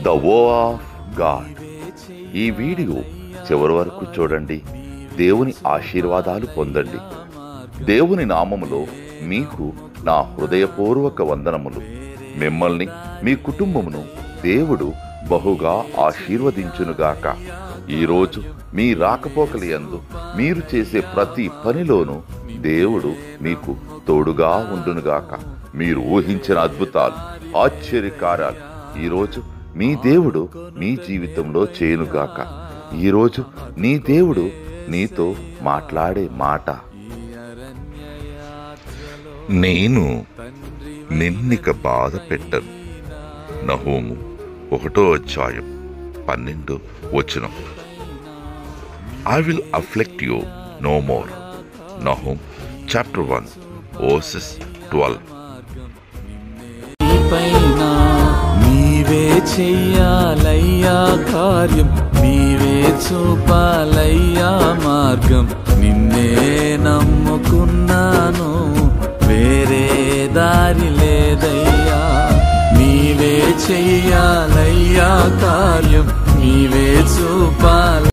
The వో of God. ఈ video చివరి వరకు చూడండి. దేవుని ఆశీర్వాదాలు పొందండి. దేవుని నామములో మీకు నా హృదయపూర్వక వందనములు. మిమ్మల్ని, మీ కుటుంబమును దేవుడు బహుగా ఆశీర్వదించునుగాక. ఈరోజు మీ రాకపోకలయందు మీరు చేసే ప్రతి పనిలోనూ దేవుడు మీకు తోడుగా ఉండునుగాక. మీరు ఊహించిన అద్భుతాలు, ఆశ్చర్యకార్యాలు ఈరోజు మీ దేవుడు మీ జీవితంలో చేయునుగాక. ఈరోజు నీ దేవుడు నీతో మాట్లాడే మాట, నేను నిన్నిక బాధ పెట్టను. నహూము 1:12. I will afflict you no more. Nahum chapter 1 verses 12. నీవే చెయ్యాలయ్యా కార్యం, నీవే చూపాలయ్యా మార్గం. నిన్నే నమ్ముకున్నాను, వేరే దారి లేదయ్యా. నీవే చెయ్యాలయ్యా కార్యం, నీవే చూపాలి.